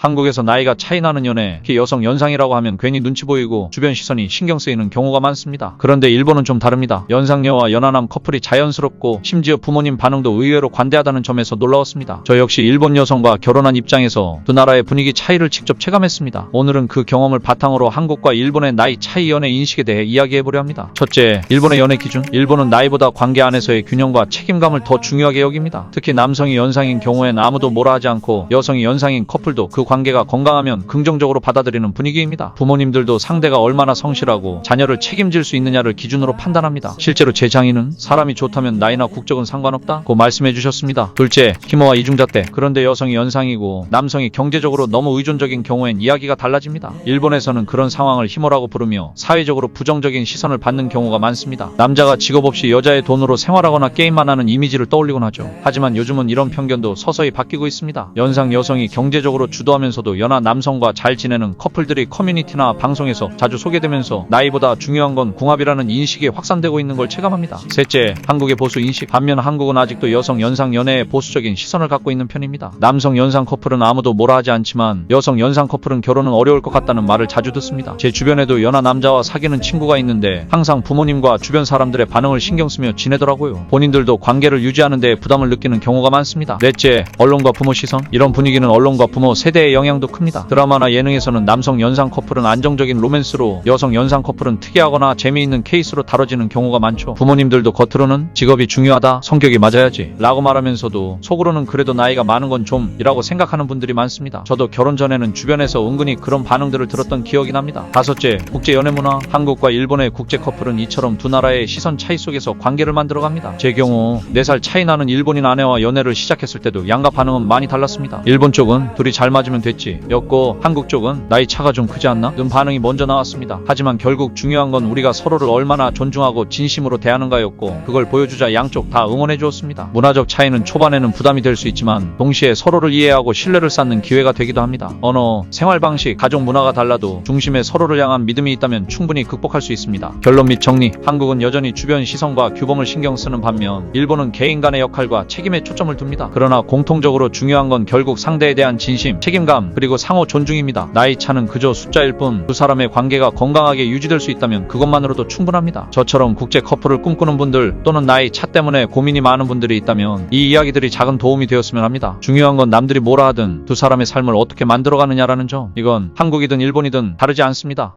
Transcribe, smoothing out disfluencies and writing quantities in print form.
한국에서 나이가 차이 나는 연애, 특히 여성 연상이라고 하면 괜히 눈치 보이고 주변 시선이 신경 쓰이는 경우가 많습니다. 그런데 일본은 좀 다릅니다. 연상녀와 연하남 커플이 자연스럽고 심지어 부모님 반응도 의외로 관대하다는 점에서 놀라웠습니다. 저 역시 일본 여성과 결혼한 입장에서 두 나라의 분위기 차이를 직접 체감했습니다. 오늘은 그 경험을 바탕으로 한국과 일본의 나이 차이 연애 인식에 대해 이야기해보려 합니다. 첫째, 일본의 연애 기준. 일본은 나이보다 관계 안에서의 균형과 책임감을 더 중요하게 여깁니다. 특히 남성이 연상인 경우엔 아무도 뭐라 하지 않고 여성이 연상인 커플도 그 관계가 건강하면 긍정적으로 받아들이는 분위기입니다. 부모님들도 상대가 얼마나 성실하고 자녀를 책임질 수 있느냐를 기준으로 판단합니다. 실제로 제 장인은 사람이 좋다면 나이나 국적은 상관없다고 말씀해 주셨습니다. 둘째, 희모와 이중잣대. 그런데 여성이 연상이고 남성이 경제적으로 너무 의존적인 경우엔 이야기가 달라집니다. 일본에서는 그런 상황을 희모라고 부르며 사회적으로 부정적인 시선을 받는 경우가 많습니다. 남자가 직업 없이 여자의 돈으로 생활하거나 게임만 하는 이미지를 떠올리곤 하죠. 하지만 요즘은 이런 편견도 서서히 바뀌고 있습니다. 연상 여성이 경제적으로 주도하면서도 연하 남성과 잘 지내는 커플들이 커뮤니티나 방송에서 자주 소개되면서 나이보다 중요한 건 궁합이라는 인식이 확산되고 있는 걸 체감합니다. 셋째, 한국의 보수 인식. 반면 한국은 아직도 여성 연상 연애에 보수적인 시선을 갖고 있는 편입니다. 남성 연상 커플은 아무도 뭐라 하지 않지만 여성 연상 커플은 결혼은 어려울 것 같다는 말을 자주 듣습니다. 제 주변에도 연하 남자와 사귀는 친구가 있는데 항상 부모님과 주변 사람들의 반응을 신경 쓰며 지내더라고요. 본인들도 관계를 유지하는 데 부담을 느끼는 경우가 많습니다. 넷째, 언론과 부모 시선. 이런 분위기는 언론과 부모 세대의 영향도 큽니다. 드라마나 예능에서는 남성 연상 커플은 안정적인 로맨스로 여성 연상 커플은 특이하거나 재미있는 케이스로 다뤄지는 경우가 많죠. 부모님들도 겉으로는 직업이 중요하다, 성격이 맞아야지 라고 말하면서도 속으로는 그래도 나이가 많은 건 좀 이라고 생각하는 분들이 많습니다. 저도 결혼 전에는 주변에서 은근히 그런 반응들을 들었던 기억이 납니다. 다섯째, 국제 연애 문화. 한국과 일본의 국제 커플은 이처럼 두 나라의 시선 차이 속에서 관계를 만들어갑니다. 제 경우 4살 차이 나는 일본인 아내와 연애를 시작했을 때도 양가 반응은 많이 달랐습니다. 일본 쪽은 둘이 잘 맞으면 됐지 였고, 한국 쪽은 나이 차가 좀 크지 않나? 는 반응이 먼저 나왔습니다. 하지만 결국 중요한 건 우리가 서로를 얼마나 존중하고 진심으로 대하는가였고, 그걸 보여주자 양쪽 다 응원해 주었습니다. 문화적 차이는 초반에는 부담이 될 수 있지만 동시에 서로를 이해하고 신뢰를 쌓는 기회가 되기도 합니다. 언어, 생활 방식, 가족 문화가 달라도 중심에 서로를 향한 믿음이 있다면 충분히 극복할 수 있습니다. 결론 및 정리. 한국은 여전히 주변 시선과 규범을 신경 쓰는 반면 일본은 개인 간의 역할과 책임에 초점을 둡니다. 그러나 공통적으로 중요한 건 결국 상대에 대한 진심, 책임감, 그리고 상호 존중입니다. 나이 차는 그저 숫자일 뿐 두 사람의 관계가 건강하게 유지될 수 있다면 그것만으로도 충분합니다. 저처럼 국제 커플을 꿈꾸는 분들 또는 나이 차 때문에 고민이 많은 분들이 있다면 이 이야기들이 작은 도움이 되었으면 합니다. 중요한 건 남들이 뭐라 하든 두 사람의 삶을 어떻게 만들어가느냐라는 점. 이건 한국이든 일본이든 다르지 않습니다.